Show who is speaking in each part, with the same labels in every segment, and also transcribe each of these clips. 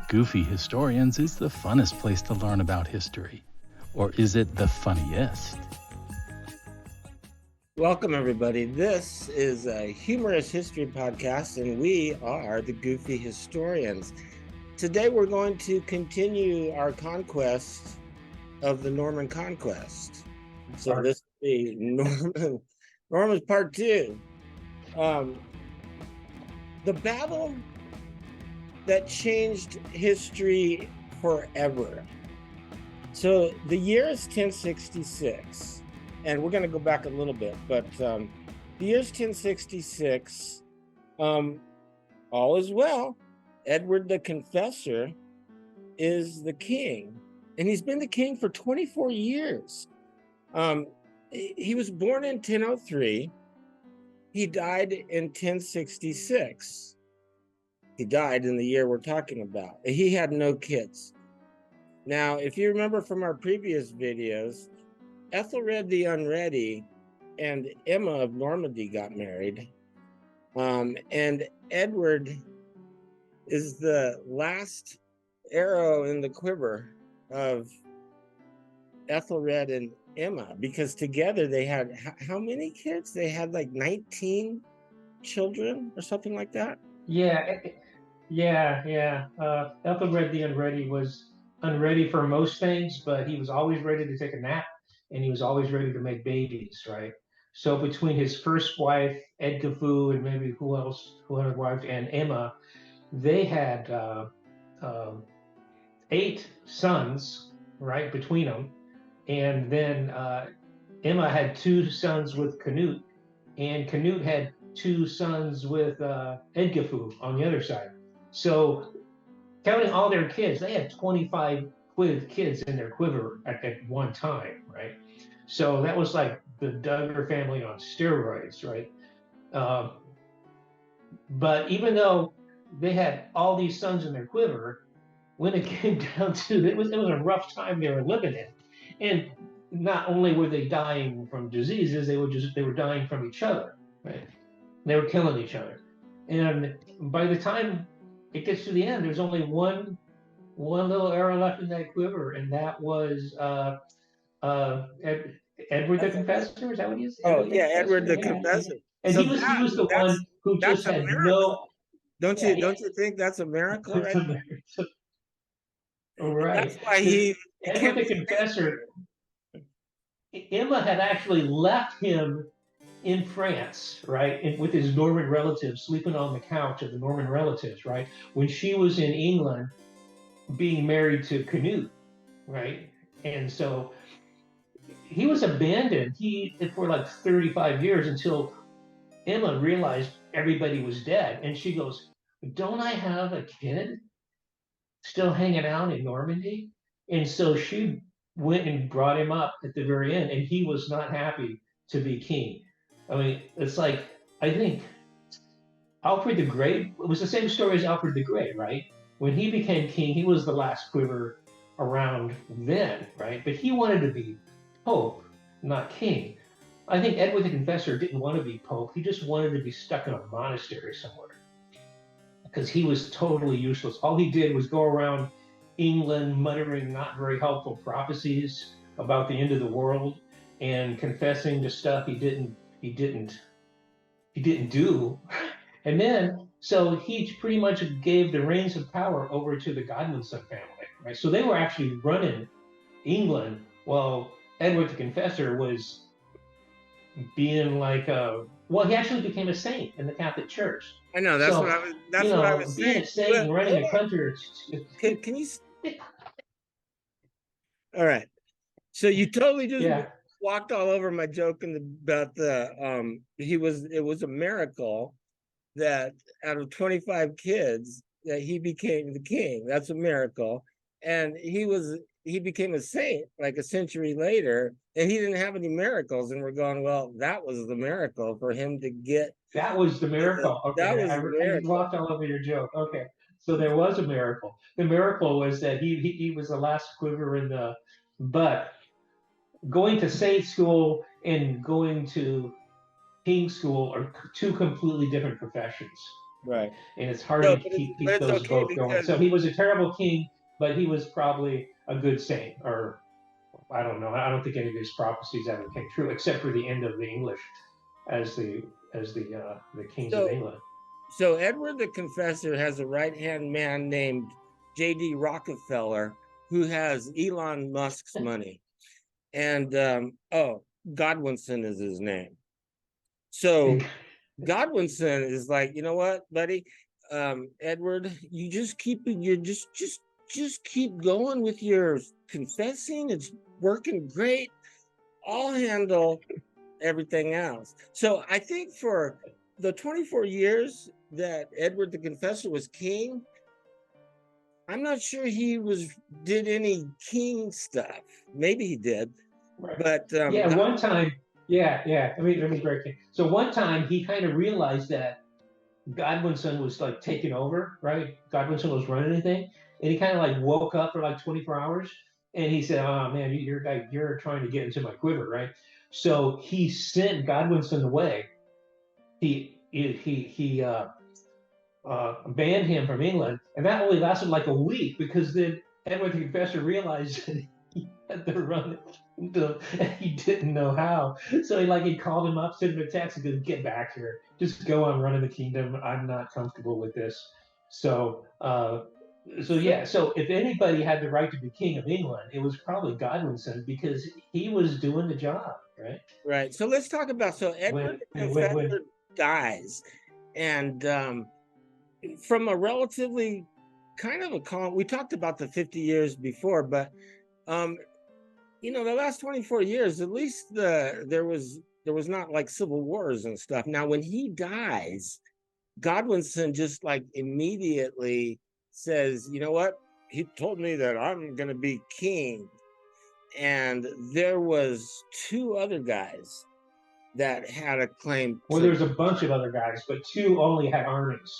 Speaker 1: Goofy Historians is the funnest place to learn about history. Or is it the funniest?
Speaker 2: Welcome, everybody. This is a humorous history podcast, and we are the Goofy Historians. Today, we're going to continue our conquest of the Norman Conquest. So this will be Norman's part 2. The battle that changed history forever. So the year is 1066, and we're going to go back a little bit, but the year is 1066. All is well. Edward the Confessor is the king, and he's been the king for 24 years. He was born in 1003. He died in 1066. He died in the year we're talking about. He had no kids. Now, if you remember from our previous videos, Ethelred the Unready and Emma of Normandy got married. And Edward is the last arrow in the quiver of Ethelred and Emma, because together they had, how many kids? They had like 19 children or something like that.
Speaker 3: Yeah. Ethelred the Unready was unready for most things, but he was always ready to take a nap, and he was always ready to make babies, right? So between his first wife, Edgifu, and maybe who other wife, and Emma, they had 8 sons, right, between them. And then Emma had 2 sons with Canute, and Canute had 2 sons with Edgifu on the other side. So counting all their kids, they had 25 kids in their quiver at one time, right? So that was like the Duggar family on steroids, right? But even though they had all these sons in their quiver, when it came down to it was a rough time they were living in. And not only were they dying from diseases, they were dying from each other, right? They were killing each other. And by the time it gets to the end, there's only one little arrow left in that quiver, and that was Edward the Confessor. Is that what he is?
Speaker 2: Oh, yeah, Edward the Confessor.
Speaker 3: And so he was the one who just had no.
Speaker 2: Don't you think that's a miracle? Right?
Speaker 3: Right.
Speaker 2: That's why
Speaker 3: Edward the Confessor. Emma had actually left him in France, right, with his Norman relatives, sleeping on the couch of the Norman relatives, right, when she was in England being married to Canute, right? And so he was abandoned for like 35 years until Emma realized everybody was dead. And she goes, don't I have a kid still hanging out in Normandy? And so she went and brought him up at the very end, and he was not happy to be king. I mean, it's like, I think Alfred the Great, it was the same story as Alfred the Great, right? When he became king, he was the last quiver around then, right? But he wanted to be pope, not king. I think Edward the Confessor didn't want to be pope. He just wanted to be stuck in a monastery somewhere, because he was totally useless. All he did was go around England muttering not very helpful prophecies about the end of the world and confessing to stuff he didn't do. And then, so he pretty much gave the reins of power over to the Godwinson family, right? So they were actually running England while Edward the Confessor was being like he actually became a saint in the Catholic Church.
Speaker 2: I know, that's what I was
Speaker 3: being
Speaker 2: saying.
Speaker 3: A saint and running a country.
Speaker 2: Can you? All right. So you totally just walked all over my joke about it was a miracle that out of 25 kids that he became the king. That's a miracle. And he became a saint like a century later, and he didn't have any miracles. And we're going, well, that was the miracle for him to get.
Speaker 3: That was the miracle. Okay,
Speaker 2: that was the miracle.
Speaker 3: I walked all over your joke. Okay, so there was a miracle. The miracle was that he was the last quiver in the. But going to saint school and going to king school are 2 completely different professions,
Speaker 2: Right.
Speaker 3: And it's hard
Speaker 2: So,
Speaker 3: to keep
Speaker 2: but it's
Speaker 3: those
Speaker 2: okay
Speaker 3: both going.
Speaker 2: because
Speaker 3: So he was a terrible king, but he was probably a good saint, or I don't know. I don't think any of his prophecies ever came true, except for the end of the English as the kings of
Speaker 2: so
Speaker 3: England.
Speaker 2: so Edward the Confessor has a right-hand man named J.D. Rockefeller who has Elon Musk's money. And Godwinson is his name. So Godwinson is like, you know what, buddy? Edward, you just keep going with your confessing. It's working great. I'll handle everything else. So I think for the 24 years that Edward the Confessor was king, I'm not sure he did any king stuff. Maybe he did,
Speaker 3: Right.
Speaker 2: but
Speaker 3: yeah, one time, yeah. Let me break it. So one time he kind of realized that Godwinson was like taking over, right? Godwinson was running anything, and he kind of like woke up for like 24 hours, and he said, "Oh man, you're trying to get into my quiver, right?" So he sent Godwinson away. He banned him from England, and that only lasted like a week because then Edward the Confessor realized that he had to run the kingdom and he didn't know how. So he called him up, sent him a text, and goes, "Get back here, just go on running the kingdom. I'm not comfortable with this." So so if anybody had the right to be king of England, it was probably Godwinson because he was doing the job, right?
Speaker 2: right. So let's talk about Edward the Confessor dies, and from a relatively kind of a calm. We talked about the 50 years before, but the last 24 years, at least there was not like civil wars and stuff. Now, when he dies, Godwinson just like immediately says, you know what? He told me that I'm going to be king. And there was two other guys that had a claim.
Speaker 3: Well, there's a bunch of other guys, but two only had armies.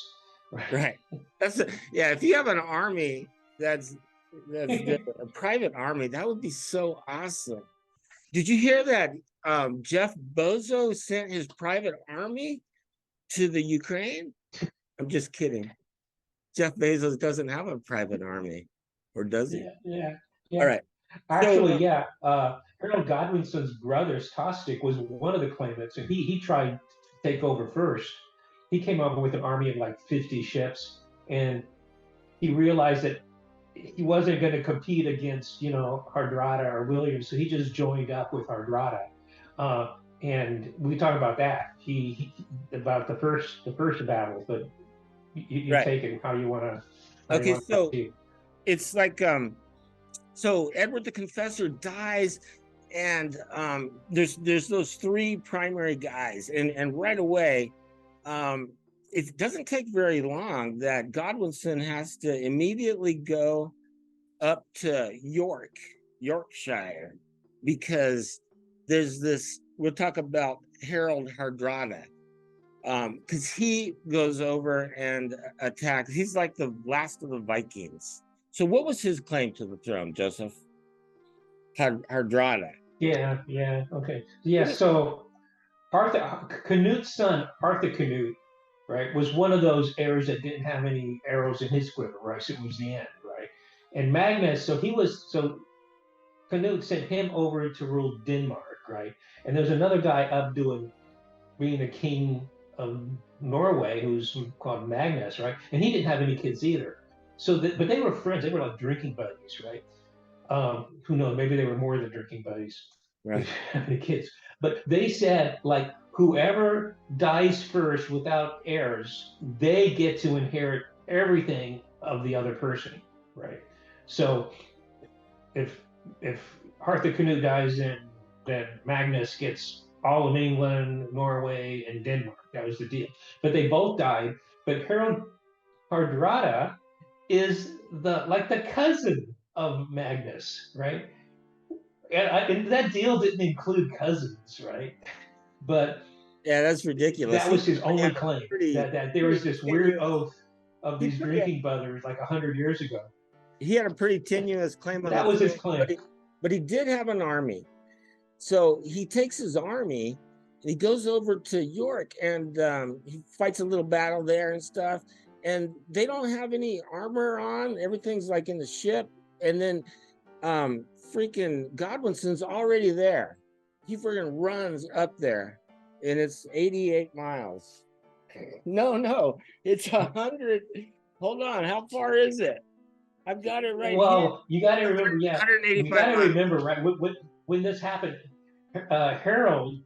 Speaker 2: Right. If you have an army that's a private army, that would be so awesome. Did you hear that Jeff Bezos sent his private army to the Ukraine? I'm just kidding. Jeff Bezos doesn't have a private army, or does he?
Speaker 3: Yeah.
Speaker 2: All right.
Speaker 3: Actually, Harold Godwinson's brother, Tostig, was one of the claimants, and he tried to take over first. He came over with an army of like 50 ships, and he realized that he wasn't going to compete against, Hardrada or Williams, so he just joined up with Hardrada. And we talk about that. He about the first battle, but you take it how you want to.
Speaker 2: Okay, so it's like so Edward the Confessor dies, and there's those three primary guys, and right away, it doesn't take very long that Godwinson has to immediately go up to Yorkshire, because there's this. We'll talk about Harold Hardrada, because he goes over and attacks. He's like the last of the Vikings. So what was his claim to the throne, Joseph? Hardrada.
Speaker 3: Yeah, okay. Yeah, so Canute's son, Arthur Canute, right, was one of those heirs that didn't have any arrows in his quiver, right? So it was the end, right? And Magnus, so Canute sent him over to rule Denmark, right? And there's another guy up being the king of Norway who's called Magnus, right? And he didn't have any kids either. But they were friends. They were like drinking buddies, right? Who knows? Maybe they were more than drinking buddies. Right. The kids. But they said, like, whoever dies first without heirs, they get to inherit everything of the other person, right? So if Arthur Canute dies, then Magnus gets all of England, Norway, and Denmark. That was the deal. But they both died. But Harold Hardrada is the cousin of Magnus, right? And that deal didn't include cousins, right? But
Speaker 2: yeah, that's ridiculous.
Speaker 3: That was his only claim. That there was this weird oath of these drinking brothers like 100 years ago.
Speaker 2: He had a pretty tenuous claim on
Speaker 3: that was his claim.
Speaker 2: But he did have an army. So he takes his army He goes over to York and he fights a little battle there and stuff. And they don't have any armor on. Everything's like in the ship. And then freaking Godwinson's already there. He freaking runs up there, and it's 88 miles. No, it's 100. Hold on, how far is it? I've got it right here.
Speaker 3: Well, you got to remember, yeah,
Speaker 2: 185
Speaker 3: you got to
Speaker 2: miles.
Speaker 3: remember, right? When this happened, Harold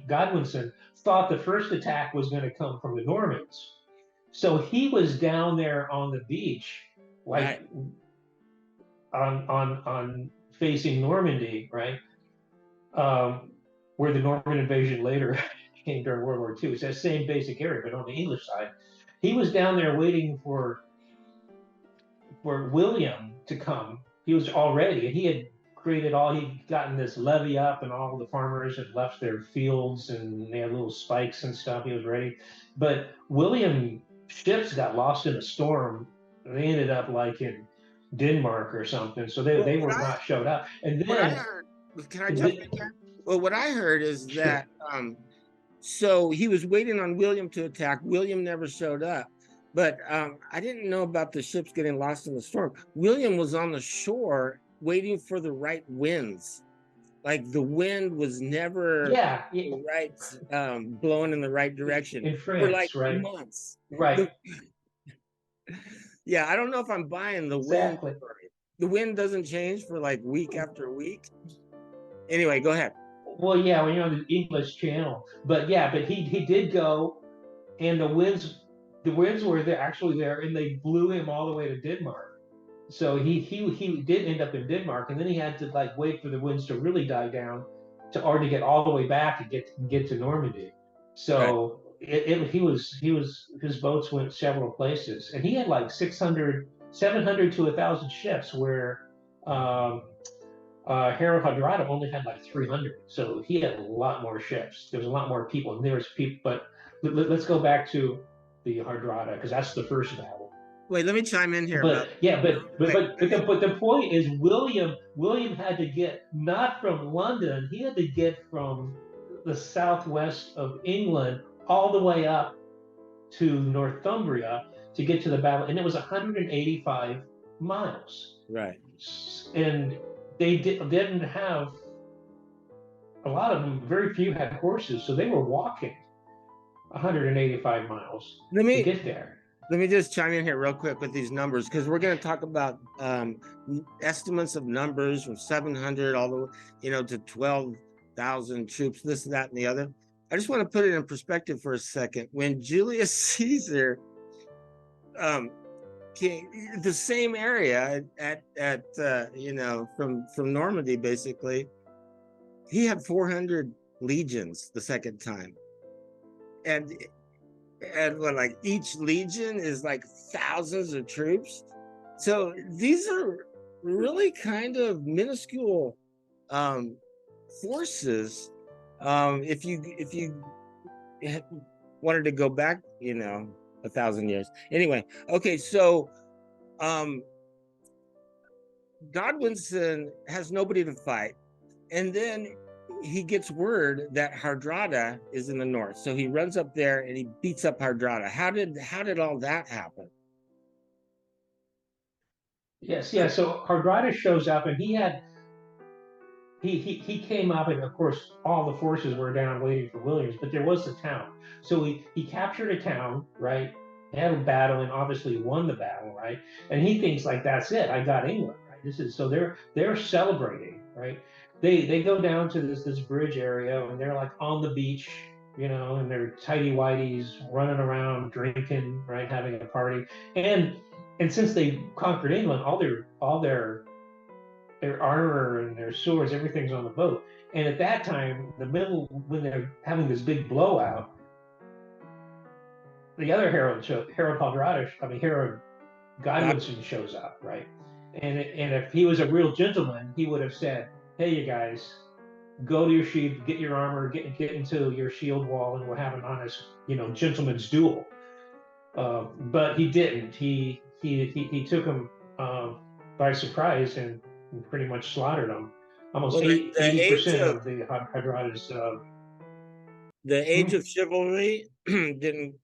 Speaker 3: Godwinson thought the first attack was going to come from the Normans, so he was down there on the beach, like
Speaker 2: right.
Speaker 3: on facing Normandy, right? Where the Norman invasion later came during World War II. It's that same basic area, but on the English side. He was down there waiting for William to come. He was already, and he had he'd gotten this levee up, and all the farmers had left their fields, and they had little spikes and stuff. He was ready. But William's ships got lost in a storm. They ended up like in Denmark or something. So they were not showed up. And then,
Speaker 2: what I heard, can I jump in there? Well, what I heard is that so he was waiting on William to attack. William never showed up. But I didn't know about the ships getting lost in the storm. William was on the shore waiting for the right winds. Like the wind was never right, blowing in the right direction
Speaker 3: in France,
Speaker 2: for like
Speaker 3: right?
Speaker 2: months.
Speaker 3: Right.
Speaker 2: Yeah, I don't know if I'm buying the wind. The wind doesn't change for like week after week. Anyway, go ahead.
Speaker 3: Well, yeah, when you're on the English Channel, but he did go, and the winds were actually there, and they blew him all the way to Denmark. So he did end up in Denmark, and then he had to like wait for the winds to really die down to get all the way back and get to Normandy. So his boats went several places, and he had like 700 to 1,000 ships, where Harold Hardrada only had like 300. So he had a lot more ships. There was a lot more people, and there was people. But let's go back to the Hardrada, because that's the first battle.
Speaker 2: Wait, let me chime in here.
Speaker 3: But the point is, William had to get not from London. He had to get from the southwest of England all the way up to Northumbria to get to the battle, and it was 185 miles.
Speaker 2: Right.
Speaker 3: And they didn't have, a lot of them, very few had horses, so they were walking 185 miles to get there.
Speaker 2: Let me just chime in here real quick with these numbers, because we're going to talk about estimates of numbers from 700 all the way, to 12,000 troops, this, that, and the other. I just want to put it in perspective for a second. When Julius Caesar came, the same area from Normandy, basically, he had 400 legions the second time, and like each legion is like thousands of troops. So these are really kind of minuscule forces. If you wanted to go back, 1,000 years. Anyway, okay, so Godwinson has nobody to fight, and then he gets word that Hardrada is in the north, so he runs up there and he beats up Hardrada. How did all that happen?
Speaker 3: Yes, yeah. So Hardrada shows up, and he came up, and of course all the forces were down waiting for Williams, but there was a town. So he captured a town, right? They had a battle, and obviously won the battle, right? And he thinks like, that's it, I got England, right? So they're celebrating, right? They go down to this bridge area, and they're like on the beach, and they're tighty whities running around drinking, right, having a party. And since they conquered England, all their armor and their swords, everything's on the boat. And at that time, when they're having this big blowout, the other Harold Godwinson shows up, right? And if he was a real gentleman, he would have said, hey, you guys, go to your shield, get your armor, get into your shield wall, and we'll have an honest, gentleman's duel. But he didn't. He took him by surprise and pretty much slaughtered them. Almost 80% of the Hardrada's
Speaker 2: the age of chivalry didn't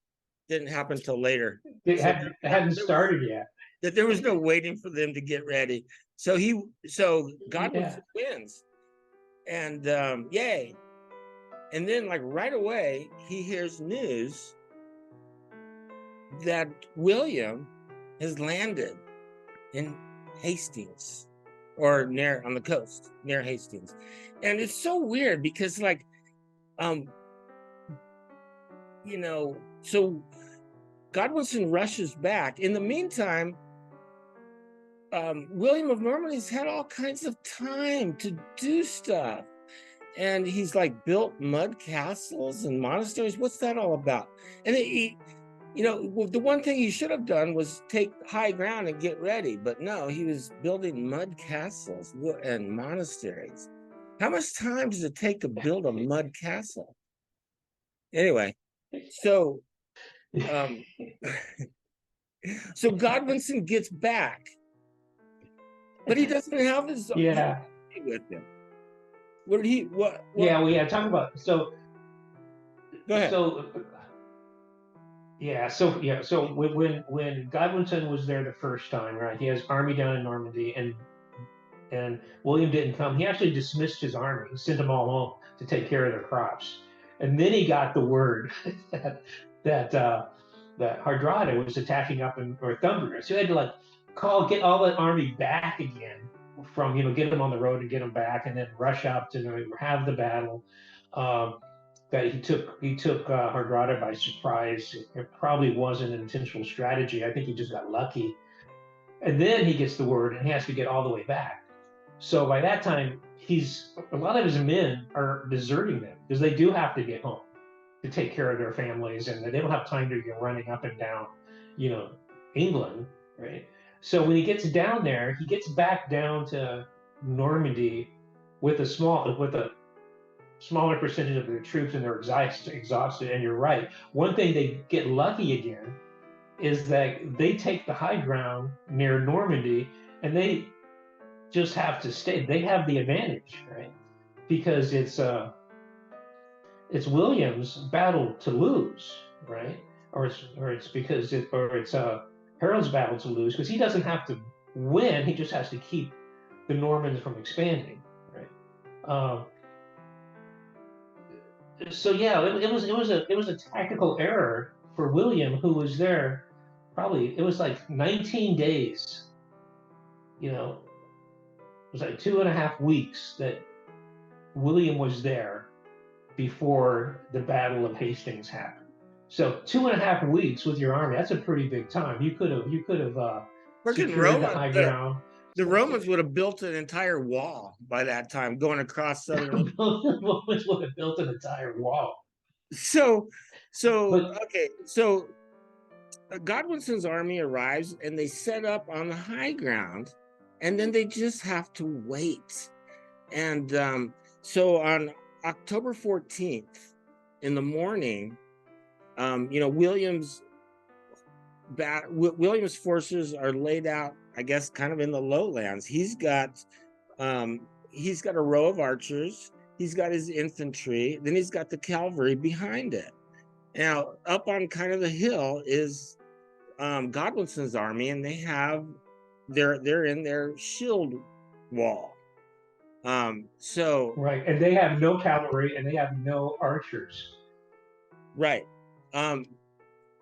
Speaker 2: happen till later.
Speaker 3: It
Speaker 2: So
Speaker 3: hadn't started yet.
Speaker 2: that there was no waiting for them to get ready. So Godwinson wins, and yay! And then, like right away, he hears news that William has landed in Hastings, or near on the coast near Hastings, and it's so weird because, like, so Godwinson rushes back. In the meantime, William of Normandy's had all kinds of time to do stuff. And he's like built mud castles and monasteries. What's that all about? And the one thing he should have done was take high ground and get ready. But no, he was building mud castles and monasteries. How much time does it take to build a mud castle? Anyway, so so Godwinson gets back, but he doesn't have his with him. What did he? What?
Speaker 3: Yeah, we had talk about so.
Speaker 2: Go ahead.
Speaker 3: So when Godwinson was there the first time, right? He has army down in Normandy, and William didn't come. He actually dismissed his army. He sent them all home to take care of their crops, and then he got the word that Hardrada was attacking up in Northumbria. So he had to get all that army back again from, get them on the road and get them back, and then rush up to have the battle. That he took Hardrada by surprise. It probably wasn't an intentional strategy. I think he just got lucky. And then he gets the word, and he has to get all the way back. So by that time, a lot of his men are deserting them because they do have to get home to take care of their families, and they don't have time to go running up and down, England, right? So when he gets down there, he gets back down to Normandy with a smaller percentage of their troops, and they're exhausted. And you're right. One thing they get lucky again is that they take the high ground near Normandy, and they just have to stay. They have the advantage, right? Because it's William's battle to lose, right? Or it's Harold's battle to lose, because he doesn't have to win. He just has to keep the Normans from expanding, right? So yeah, it was a tactical error for William, who was there. Probably it was like 19 days. It was like 2.5 weeks that William was there before the Battle of Hastings happened. So 2.5 weeks with your army—that's a pretty big time. You could have secured the high ground.
Speaker 2: The Romans would have built an entire wall by that time, going across southern.
Speaker 3: The Romans would have built an entire wall.
Speaker 2: So Godwinson's army arrives, and they set up on the high ground, and then they just have to wait. And so on October 14th in the morning, William's forces are laid out, I guess, kind of in the lowlands. He's got a row of archers. He's got his infantry. Then he's got the cavalry behind it. Now, up on kind of the hill is Godwinson's army, and they're in their shield wall.
Speaker 3: Right, and they have no cavalry, and they have no archers.
Speaker 2: Right.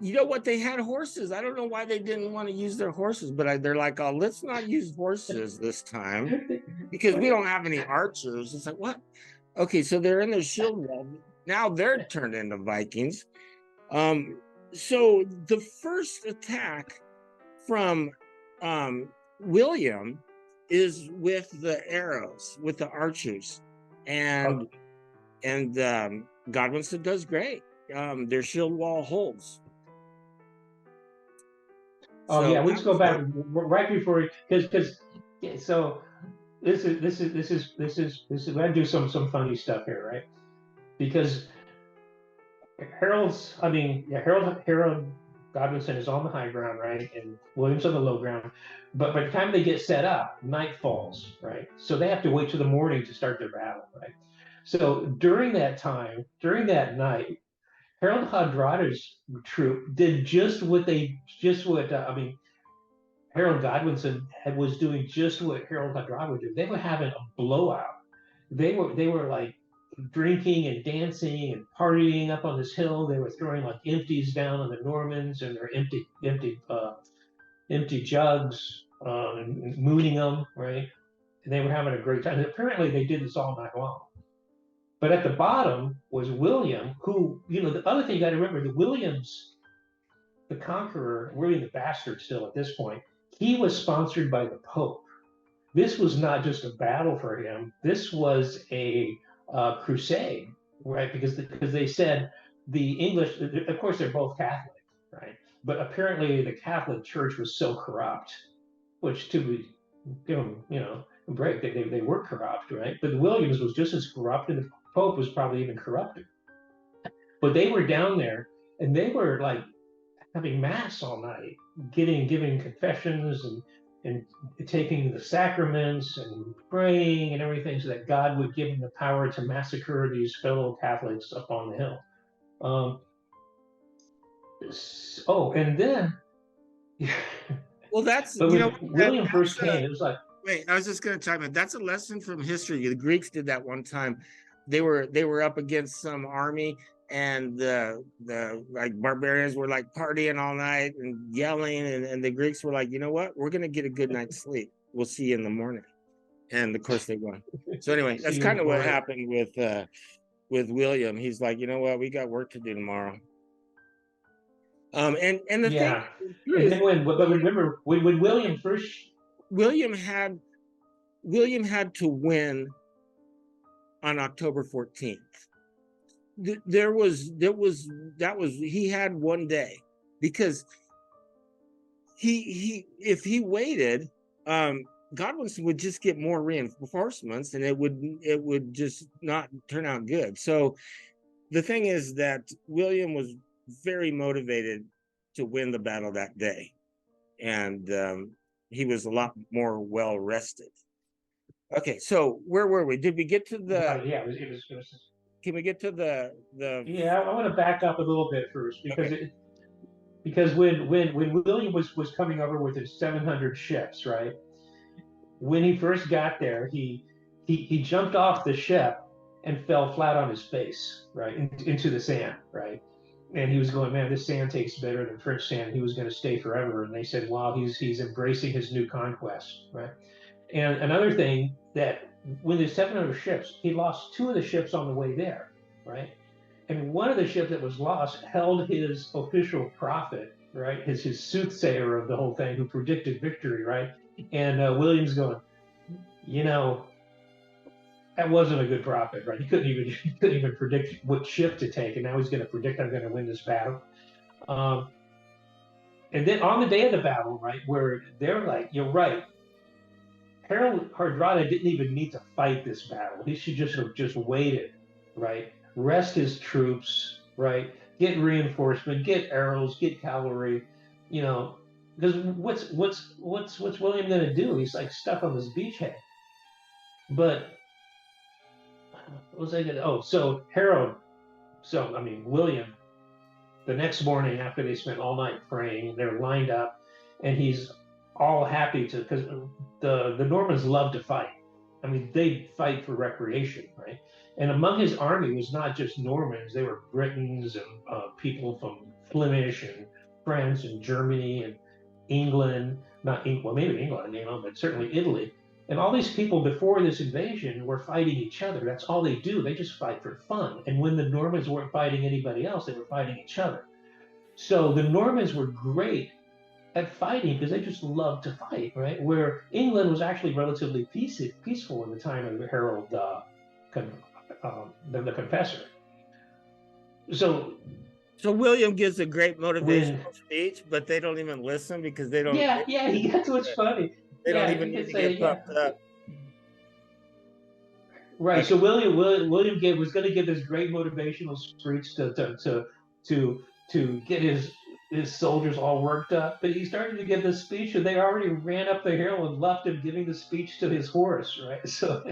Speaker 2: You know what? They had horses. I don't know why they didn't want to use their horses, but they're like, oh, let's not use horses this time because we don't have any archers. It's like, what? Okay, so they're in their shield wall. Now they're turned into Vikings. So the first attack from William is with the arrows, with the archers, and Godwinson does great. Their shield wall holds.
Speaker 3: Oh, so, yeah, let's go back right before, because so this is we're gonna do some funny stuff here, right? Because Harold Godwinson is on the high ground, right, and William's on the low ground. But by the time they get set up, night falls, right? So they have to wait till the morning to start their battle, right? So during that time, during that night, Harold Hardrada's troop did I mean, Harold Godwinson was doing just what Harold Hardrada would do. They were having a blowout. They were like drinking and dancing and partying up on this hill. They were throwing like empties down on the Normans and their empty jugs, and mooning them, right? And they were having a great time. And apparently they did this all night long. But at the bottom was William, who, the other thing you got to remember, the Williams, the Conqueror, William the Bastard still at this point, he was sponsored by the Pope. This was not just a battle for him. This was a crusade, right? Because they said the English, of course, they're both Catholic, right? But apparently the Catholic Church was so corrupt, which to give them, a break, they were corrupt, right? But the Williams was just as corrupt, and the Pope was probably even corrupted. But they were down there, and they were like having mass all night, giving confessions and taking the sacraments and praying and everything, so that God would give them the power to massacre these fellow Catholics up on the hill. And then,
Speaker 2: well, that's
Speaker 3: but when William first came, it was like,
Speaker 2: wait, I was just going to chime in. That's a lesson from history. The Greeks did that one time. They were up against some army, and the like barbarians were like partying all night and yelling, and the Greeks were like, you know what? We're going to get a good night's sleep. We'll see you in the morning. And of course they won. So anyway, that's kind of what happened with William. He's like, you know what? We got work to do tomorrow. And the thing,
Speaker 3: and then remember when William first,
Speaker 2: William had to win on October 14th. He had one day, because if he waited, Godwinson would just get more reinforcements, and it would just not turn out good. So the thing is that William was very motivated to win the battle that day, and he was a lot more well rested. Okay, so where were we? Did we get to the?
Speaker 3: Yeah, it was.
Speaker 2: Can we get to the?
Speaker 3: Yeah, I want to back up a little bit first, because
Speaker 2: okay.
Speaker 3: Because when William was coming over with his 700 ships, right? When he first got there, he jumped off the ship and fell flat on his face, right, into the sand, right? And he was going, man, this sand tastes better than French sand. He was going to stay forever. And they said, wow, he's embracing his new conquest, right? And another thing, that when there's 700 ships, he lost 2 of the ships on the way there, right? And one of the ships that was lost held his official prophet, right? His soothsayer of the whole thing, who predicted victory, right? And William's going, that wasn't a good prophet, right? He couldn't even predict what ship to take, and now he's going to predict I'm going to win this battle. And then on the day of the battle, right, where they're like, you're right, Harold Hardrada didn't even need to fight this battle. He should just have just waited, right? Rest his troops, right? Get reinforcement, get arrows, get cavalry, because what's William going to do? He's like stuck on this beachhead. But what was I going to? Oh, so William, the next morning after they spent all night praying, they're lined up, and he's all happy because the Normans love to fight. I mean, they fight for recreation, right? And among his army was not just Normans; they were Britons and people from Flemish and France and Germany and England. Maybe England, but certainly Italy. And all these people before this invasion were fighting each other. That's all they do. They just fight for fun. And when the Normans weren't fighting anybody else, they were fighting each other. So the Normans were great at fighting because they just loved to fight, right? Where England was actually relatively peaceful in the time of Harold the Confessor. So
Speaker 2: William gives a great motivational speech, but they don't even listen because they don't.
Speaker 3: Yeah, that's what's funny.
Speaker 2: They don't even need to get pumped up.
Speaker 3: Right. So William was going to give this great motivational speech to get his soldiers all worked up, but he started to give this speech, and they already ran up the hill and left him giving the speech to his horse, right? So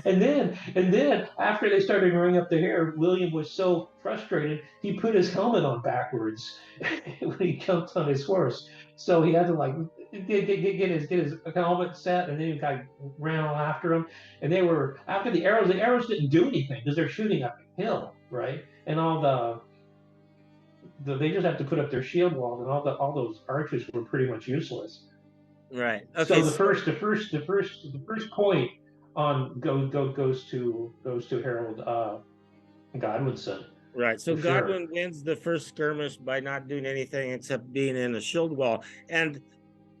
Speaker 3: And then after they started growing up the hair, William was so frustrated he put his helmet on backwards when he jumped on his horse. So he had to like get his helmet set, and then the guy ran all after him. And they were after the arrows. The arrows didn't do anything because they're shooting up a hill, right? And all they just have to put up their shield wall, and all those archers were pretty much useless.
Speaker 2: Right.
Speaker 3: So
Speaker 2: Okay.
Speaker 3: the first point on goes to Harold Godwinson.
Speaker 2: Right. So
Speaker 3: For
Speaker 2: Godwin
Speaker 3: sure.
Speaker 2: wins the first skirmish by not doing anything except being in a shield wall. And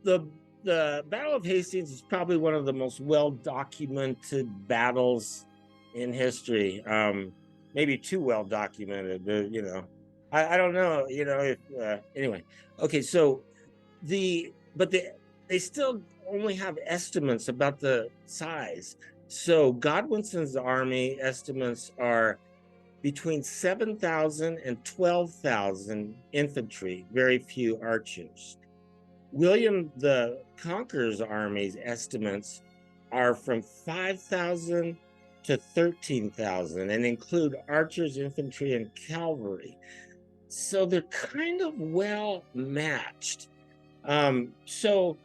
Speaker 2: the Battle of Hastings is probably one of the most well documented battles in history. Maybe too well documented, but I don't know, if anyway. Okay, so they still only have estimates about the size. So Godwinson's army estimates are between 7,000 and 12,000 infantry, very few archers. William the Conqueror's army's estimates are from 5,000 to 13,000 and include archers, infantry, and cavalry. So they're kind of well matched. So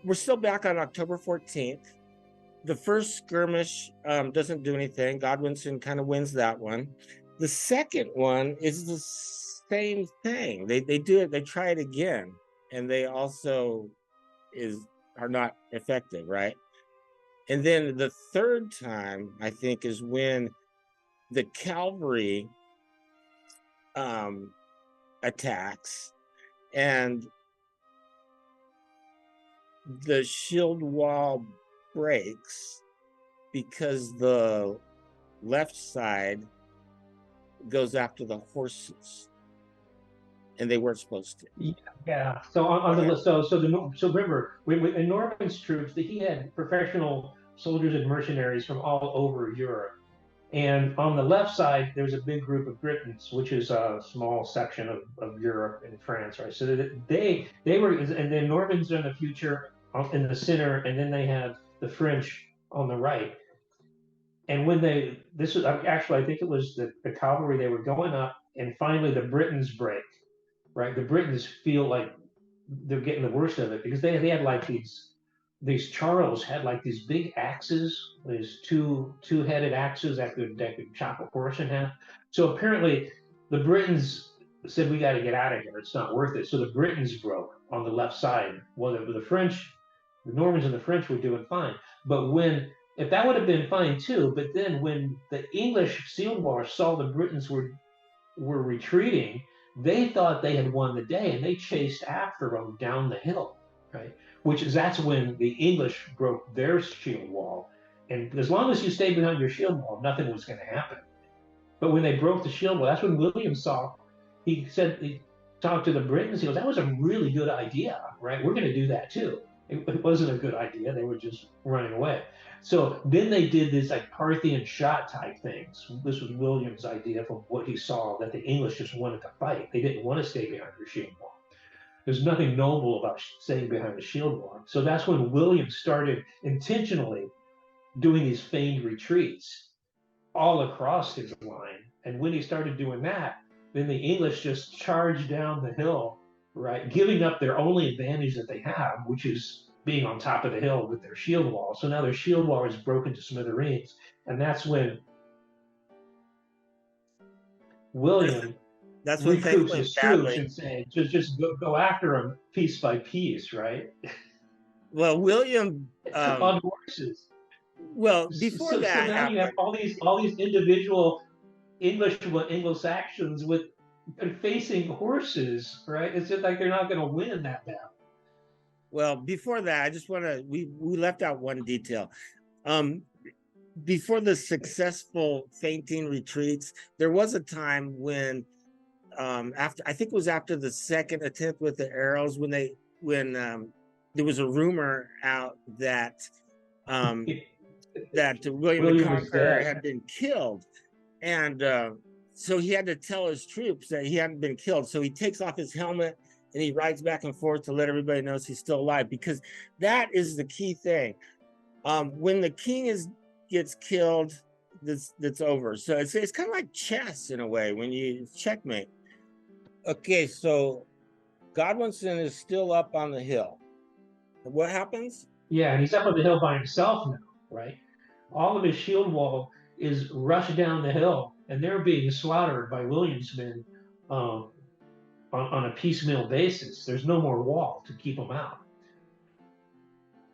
Speaker 2: we're still back on October 14th. The first skirmish doesn't do anything. Godwinson kind of wins that one. The second one is the same thing. They do it. They try it again, and they also are not effective, right? And then the third time, I think, is when the cavalry attacks, and the shield wall breaks because the left side goes after the horses, and they weren't supposed to.
Speaker 3: Yeah. So remember, in Norman's troops, he had professional soldiers and mercenaries from all over Europe. And on the left side, there's a big group of Britons, which is a small section of Europe and France, right? So they were, and then Normans are in the future in the center, and then they have the French on the right. And this was actually, I think it was the cavalry, they were going up, and finally the Britons break, right? The Britons feel like they're getting the worst of it because they had like these Charles had like these big axes, these two-headed axes that could chop a horse in half. So apparently the Britons said, we got to get out of here. It's not worth it. So the Britons broke on the left side. Well, the Normans and the French were doing fine. But if that would have been fine too, but then when the English Shield Wall saw the Britons were retreating, they thought they had won the day, and they chased after them down the hill, right? That's when the English broke their shield wall. And as long as you stayed behind your shield wall, nothing was going to happen. But when they broke the shield wall, that's when William he talked to the Britons, he goes, that was a really good idea, right? We're going to do that too. It wasn't a good idea. They were just running away. So then they did this like Parthian shot type things. This was William's idea from what he saw, that the English just wanted to fight. They didn't want to stay behind their shield wall. There's nothing noble about staying behind the shield wall. So that's when William started intentionally doing these feigned retreats all across his line. And when he started doing that, then the English just charged down the hill, right, giving up their only advantage that they have, which is being on top of the hill with their shield wall. So now their shield wall is broken to smithereens. And that's when William recoups his troops and saying, just go after them piece by piece, right?
Speaker 2: Well, William
Speaker 3: on horses.
Speaker 2: Well, before that,
Speaker 3: so now you have all these individual Anglo-Saxons facing horses, right? It's just like they're not going to win that battle.
Speaker 2: Well, before that, I just want to, we left out one detail. Before the successful feinting retreats, there was a time when, I think it was after the second attempt with the arrows, when there was a rumor out that William the Conqueror had been killed. And so he had to tell his troops that he hadn't been killed. So he takes off his helmet and he rides back and forth to let everybody know he's still alive, because that is the key thing. When the king gets killed, that's over. So it's kind of like chess in a way when you checkmate. Okay, so Godwinson is still up on the hill. What happens?
Speaker 3: Yeah, and he's up on the hill by himself now, right? All of his shield wall is rushed down the hill, and they're being slaughtered by William's men um, on a piecemeal basis. There's no more wall to keep them out.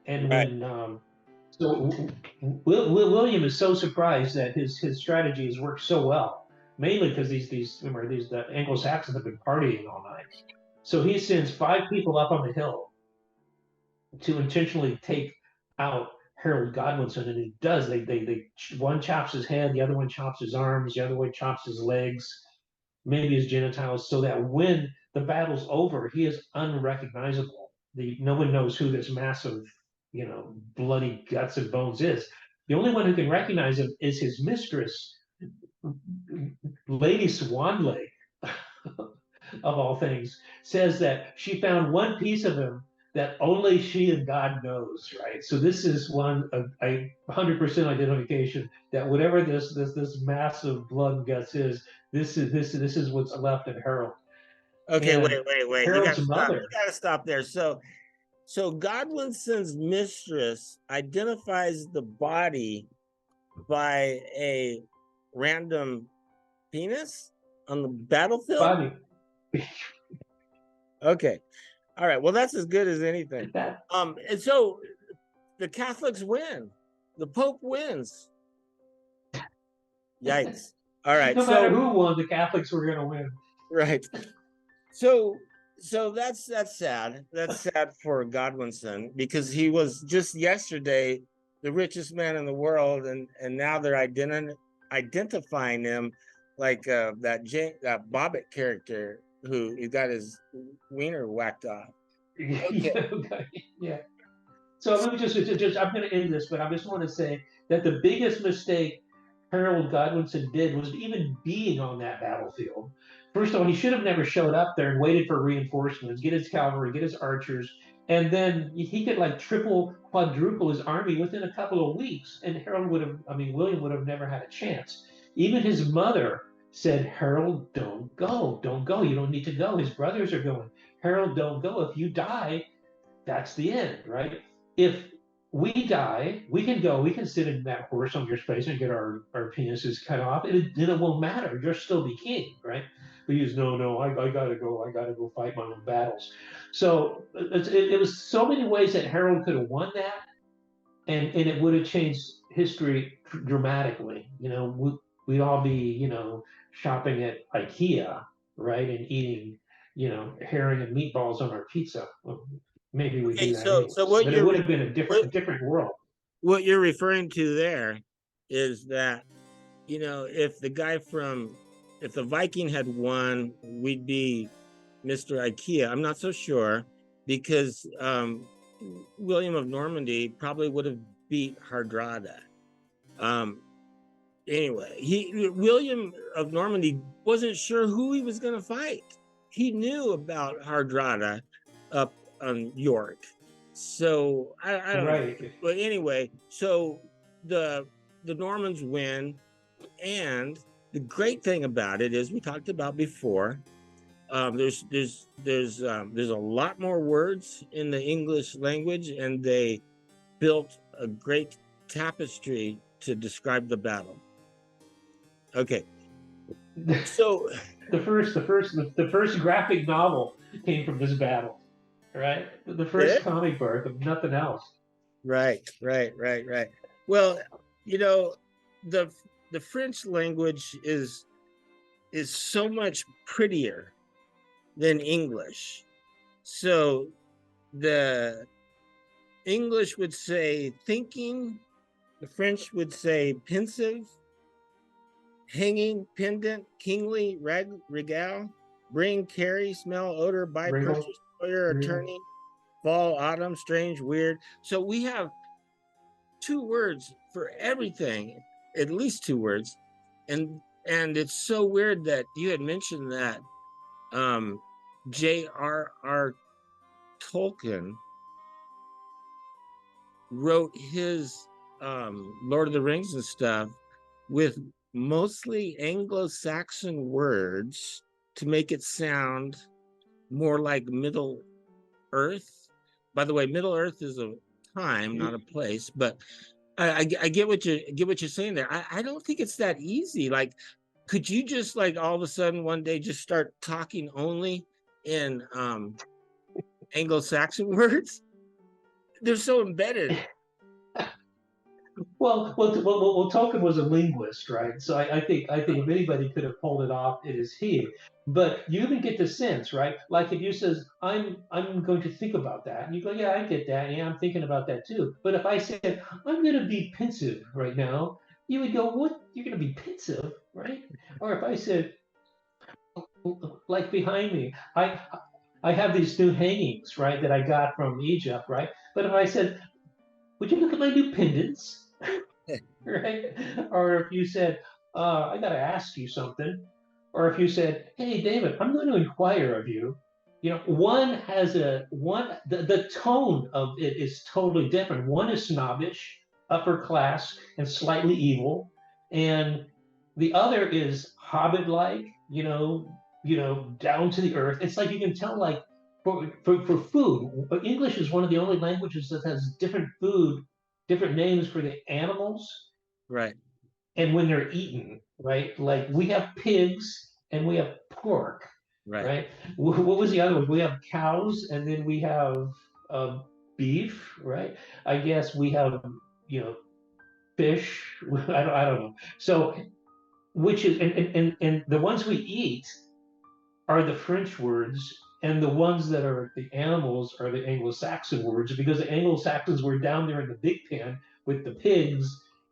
Speaker 3: And
Speaker 2: Right.
Speaker 3: when so William is so surprised that his strategy has worked so well, mainly because the Anglo-Saxons have been partying all night. So he sends 5 people up on the hill to intentionally take out Harold Godwinson, and he does. They one chops his head, the other one chops his arms, the other one chops his legs, maybe his genitals, so that when the battle's over, he is unrecognizable. No one knows who this massive, bloody guts and bones is. The only one who can recognize him is his mistress, Lady Swanley, of all things, says that she found one piece of him that only she and God knows, right? So this is a 100% identification that whatever this massive blood and guts is, this is what's left of Harold.
Speaker 2: Okay,
Speaker 3: And
Speaker 2: wait.
Speaker 3: Harold's
Speaker 2: You
Speaker 3: mother.
Speaker 2: gotta stop there. So Godwinson's mistress identifies the body by a random penis on the battlefield.
Speaker 3: Body.
Speaker 2: Okay, all right. Well, that's as good as anything. And so the Catholics win. The Pope wins. Yikes! All right.
Speaker 3: No matter who won, the Catholics were going to win.
Speaker 2: Right. So that's sad. That's sad for Godwinson, because he was just yesterday the richest man in the world, and now they're identifying him like that Bobbitt character who he got his wiener whacked off.
Speaker 3: Okay. Yeah. So let me just I'm going to end this, but I just want to say that the biggest mistake Harold Godwinson did was even being on that battlefield. First of all, he should have never showed up there and waited for reinforcements, get his cavalry, get his archers, and then he could like triple, quadruple his army within a couple of weeks, and William would have never had a chance. Even his mother said, Harold, don't go. You don't need to go. His brothers are going. Harold, don't go. If you die, that's the end, right? If we die, we can go, we can sit in that horse on your space and get our penises cut off, and it won't matter. You'll still be king, right? But he goes, no, I gotta go fight my own battles. So it was so many ways that Harold could have won that, and it would have changed history dramatically. We'd all be, shopping at IKEA, right, and eating, herring and meatballs on our pizza. Well, maybe we do that. But it would have been a different world.
Speaker 2: What you're referring to there is that, if the Viking had won, we'd be Mr. IKEA. I'm not so sure, because William of Normandy probably would have beat Hardrada. Anyway, William of Normandy wasn't sure who he was going to fight. He knew about Hardrada up on York. So I don't know. But anyway, so the Normans win, and the great thing about it is, we talked about before, there's a lot more words in the English language, and they built a great tapestry to describe the battle. Okay, so
Speaker 3: the first graphic novel came from this battle, right? The first comic book, of nothing else.
Speaker 2: Right. Well, the French language is so much prettier than English. So the English would say thinking, the French would say pensive, hanging, pendant, kingly, regal, bring, carry, smell, odor, buy, purchase, lawyer, attorney, fall, autumn, strange, weird. So we have 2 words for everything, at least 2 words. And it's so weird that you had mentioned that J.R.R. Tolkien wrote his Lord of the Rings and stuff with mostly Anglo-Saxon words to make it sound more like Middle Earth. By the way, Middle Earth is a time, not a place, but I get what you're saying there. I don't think it's that easy. Like, could you just like all of a sudden one day just start talking only in Anglo-Saxon words? They're so embedded.
Speaker 3: Well, Tolkien was a linguist, right? So I think if anybody could have pulled it off, it is he. But you even get the sense, right? Like if you says, I'm going to think about that, and you go, yeah, I get that, yeah, I'm thinking about that too. But if I said, I'm going to be pensive right now, you would go, what? You're going to be pensive, right? Or if I said, like behind me, I have these new hangings, right, that I got from Egypt, right? But if I said, would you look at my new pendants? Right? Or if you said, I got to ask you something. Or if you said, hey, David, I'm going to inquire of you. You know, one has the tone of it is totally different. One is snobbish, upper class, and slightly evil. And the other is hobbit-like, down to the earth. It's like you can tell, like, for food, English is one of the only languages that has different names for the animals,
Speaker 2: Right.
Speaker 3: and when they're eaten, right? Like we have pigs and we have pork, right? What was the other one? We have cows and then we have beef, right? I guess we have, fish. I don't know. So, which is, and the ones we eat are the French words, and the ones that are the animals are the Anglo-Saxon words, because the Anglo-Saxons were down there in the big pen with the pigs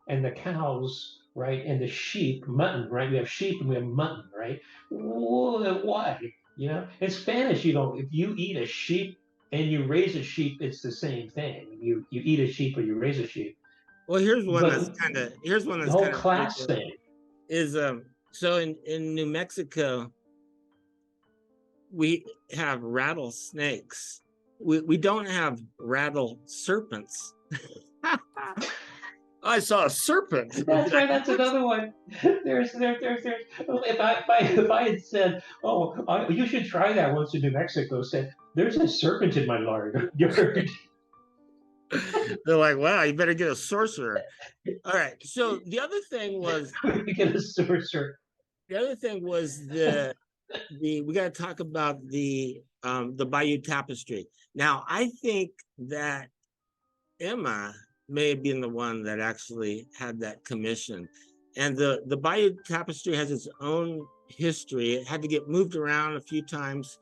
Speaker 3: and the cows, right, and the sheep, mutton, right? We have sheep and we have mutton, right? Why? In Spanish, if you eat a sheep and you raise a sheep, it's the same thing. You eat a sheep or you raise a sheep.
Speaker 2: Well, here's one
Speaker 3: But
Speaker 2: that's kind of
Speaker 3: the whole class thing
Speaker 2: is so in New Mexico we have rattlesnakes. We don't have rattle serpents. I saw a serpent.
Speaker 3: That's right. That's another one. There's. If I had said, "Oh, you should try that once in New Mexico," said, "There's a serpent in my yard."
Speaker 2: They're like, "Wow, you better get a sorcerer." All right. So the other thing was
Speaker 3: get a sorcerer.
Speaker 2: The other thing was we got to talk about the Bayeux Tapestry. Now, I think that Emma may have been the one that actually had that commission. And the Bayeux Tapestry has its own history. It had to get moved around a few times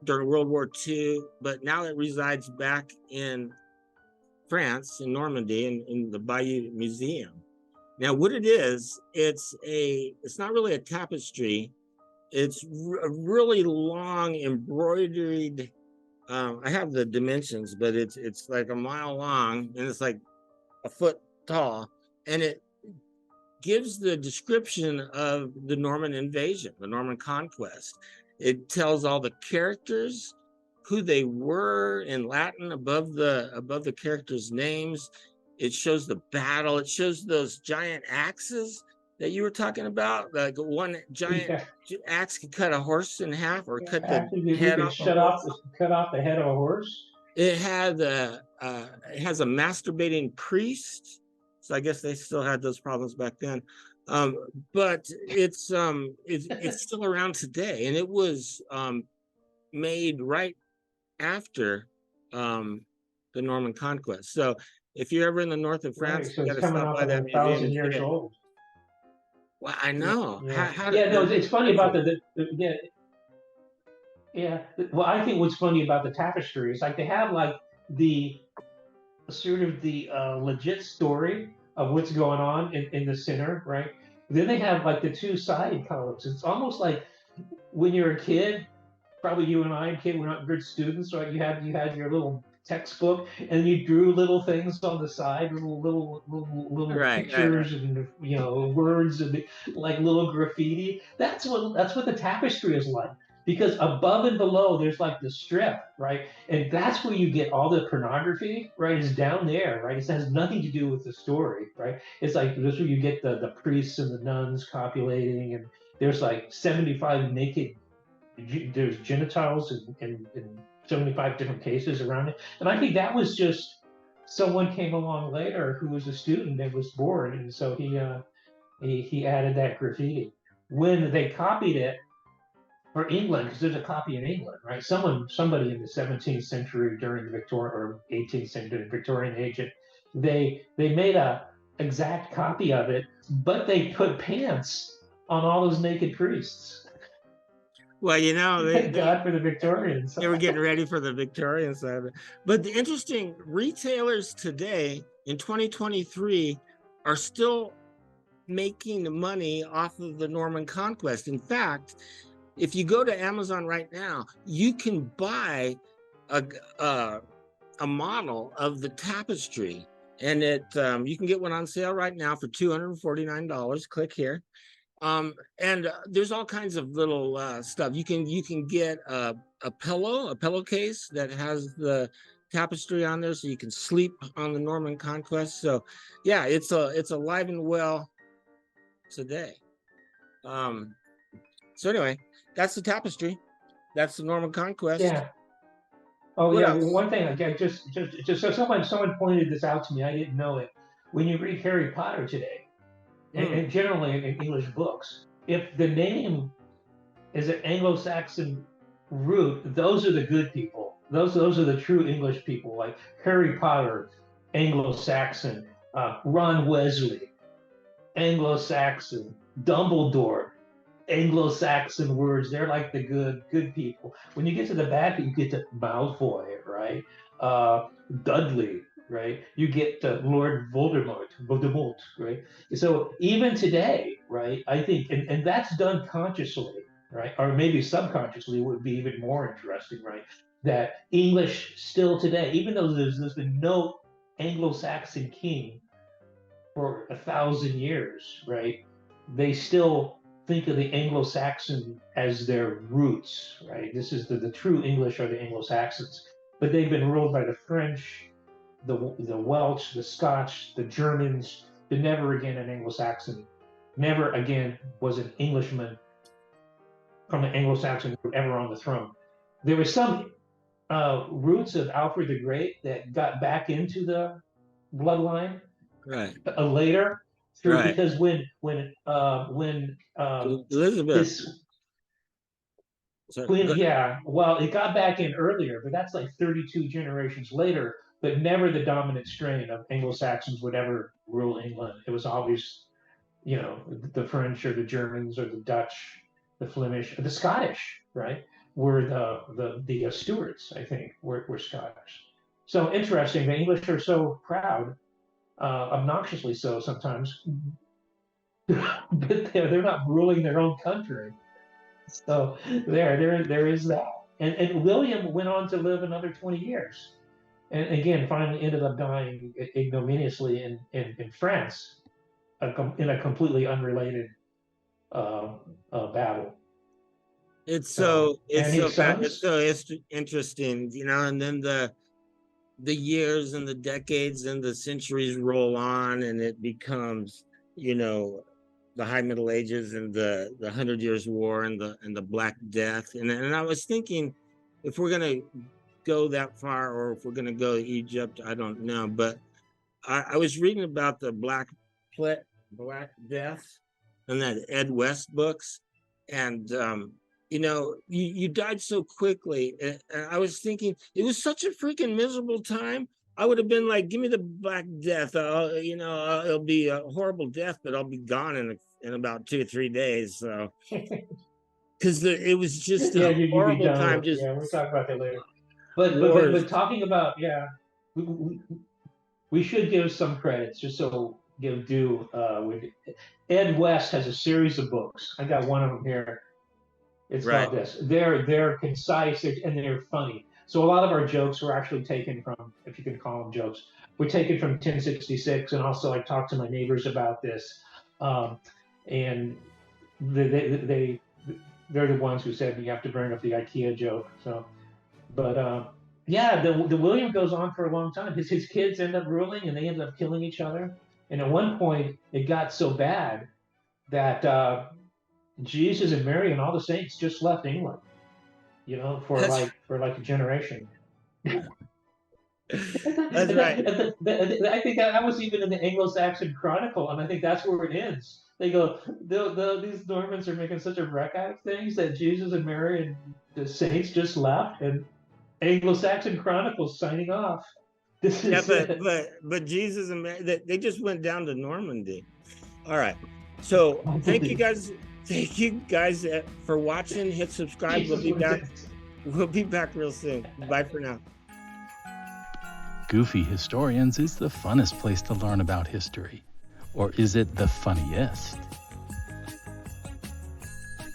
Speaker 2: during World War II, but now it resides back in France, in Normandy, in the Bayeux Museum. Now, what it is, it's not really a tapestry. It's a really long embroidered. I have the dimensions, but it's like a mile long and it's like a foot tall, and it gives the description of the Norman invasion, the Norman conquest. It tells all the characters, who they were in Latin above the characters' names. It shows the battle. It shows those giant axes that you were talking about. Like one giant axe could cut a horse in half, or cut the head off.
Speaker 3: Cut off the head of a horse.
Speaker 2: It has a masturbating priest. So I guess they still had those problems back then. But it's still around today, and it was made right after the Norman conquest. So if you're ever in the north of France,
Speaker 3: right, so
Speaker 2: you got to stop by that
Speaker 3: 1,000 years old.
Speaker 2: Well, I know.
Speaker 3: Yeah, it's funny about Well, I think what's funny about the tapestry is like they have like the sort of the legit story of what's going on in the center, right? Then they have like the two side columns. It's almost like when you're a kid, probably you and I, kid, we're not good students, right? You had your little textbook and you drew little things on the side, little pictures and words and like little graffiti. That's what the tapestry is like. because above and below there's like the strip, right? And that's where you get all the pornography, right? Is down there, right? It has nothing to do with the story, right? It's like this where you get the priests and the nuns copulating, and there's like 75 naked, there's genitals in 75 different cases around it. And I think that was just someone came along later who was a student and was bored, and so he added that graffiti. When they copied it for England, because there's a copy in England, right? Somebody in the 17th century during the Victorian or 18th century Victorian age, they made a exact copy of it, but they put pants on all those naked priests.
Speaker 2: Well, you know,
Speaker 3: Thank God for the Victorians.
Speaker 2: They were getting ready for the Victorian side of it. But the interesting, retailers today in 2023 are still making money off of the Norman conquest. In fact, if you go to Amazon right now, you can buy a model of the tapestry, and you can get one on sale right now for $249. Click here. And there's all kinds of little stuff. You can get a pillowcase that has the tapestry on there, so you can sleep on the Norman conquest. So yeah, it's alive and well today. So anyway, that's the tapestry. That's the Norman conquest.
Speaker 3: Yeah. Oh
Speaker 2: What
Speaker 3: yeah.
Speaker 2: else?
Speaker 3: One thing, again, just so someone pointed this out to me. I didn't know it. When you read Harry Potter today, and generally in English books, if the name is an Anglo-Saxon root, those are the good people. Those are the true English people, like Harry Potter, Anglo-Saxon, Ron Wesley, Anglo-Saxon, Dumbledore, Anglo-Saxon words. They're like the good people. When you get to the back, you get to Malfoy, right? Dudley, right? You get Lord Voldemort, right? So even today, right? I think, and that's done consciously, right? Or maybe subconsciously would be even more interesting, right? That English still today, even though there's been no Anglo-Saxon king for 1,000 years, right? They still think of the Anglo-Saxon as their roots, right? This is the true English are the Anglo-Saxons, but they've been ruled by the French, the Welsh, the Scotch, the Germans, but never again an Anglo-Saxon. Never again was an Englishman from the Anglo-Saxon group ever on the throne. There were some roots of Alfred the Great that got back into the bloodline
Speaker 2: Right.
Speaker 3: Later, through
Speaker 2: Right.
Speaker 3: because when
Speaker 2: Elizabeth,
Speaker 3: this Queen, yeah, well, it got back in earlier, but that's like 32 generations later. But never the dominant strain of Anglo-Saxons would ever rule England. It was always, the French or the Germans or the Dutch, the Flemish, or the Scottish, right? Were the Stuarts, I think, were Scottish. So interesting. The English are so proud, obnoxiously so sometimes, but they're not ruling their own country. So there is that. And William went on to live another 20 years. And again, finally ended up dying ignominiously in France, in a completely unrelated battle.
Speaker 2: It's so interesting, and then the years and the decades and the centuries roll on, and it becomes, the High Middle Ages and the 100 Years' War and the Black Death. And I was thinking, if we're gonna go that far, or if we're gonna go to Egypt, I don't know. But I was reading about the Black Death and that Ed West books, and you died so quickly. And I was thinking, it was such a freaking miserable time. I would have been like, give me the Black Death. It'll be a horrible death, but I'll be gone in about 2 or 3 days. So, because it was just a horrible time.
Speaker 3: We'll talk about that later. But talking about, we should give some credits, just so give due. Ed West has a series of books. I got one of them here. It's called this. They're concise and they're funny. So a lot of our jokes were actually taken from, if you can call them jokes, were taken from 1066, and also I talked to my neighbors about this, and they they're the ones who said you have to bring up the IKEA joke. So, but yeah, the William goes on for a long time. His kids end up ruling, and they end up killing each other. And at one point, it got so bad that Jesus and Mary and all the saints just left England. You know, for like a generation.
Speaker 2: That's right.
Speaker 3: I think that was even in the Anglo-Saxon Chronicle, and I think that's where it ends. They go, these Normans are making such a wreck out of things that Jesus and Mary and the saints just left, and Anglo-Saxon Chronicles signing off. This is
Speaker 2: but Jesus and Mary, they just went down to Normandy. All right. So thank you guys for watching. Hit subscribe. We'll be back real soon. Bye for now.
Speaker 1: Goofy Historians is the funnest place to learn about history. Or is it the funniest?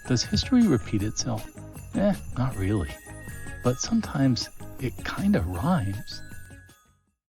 Speaker 1: Does history repeat itself? Not really. But sometimes it kind of rhymes.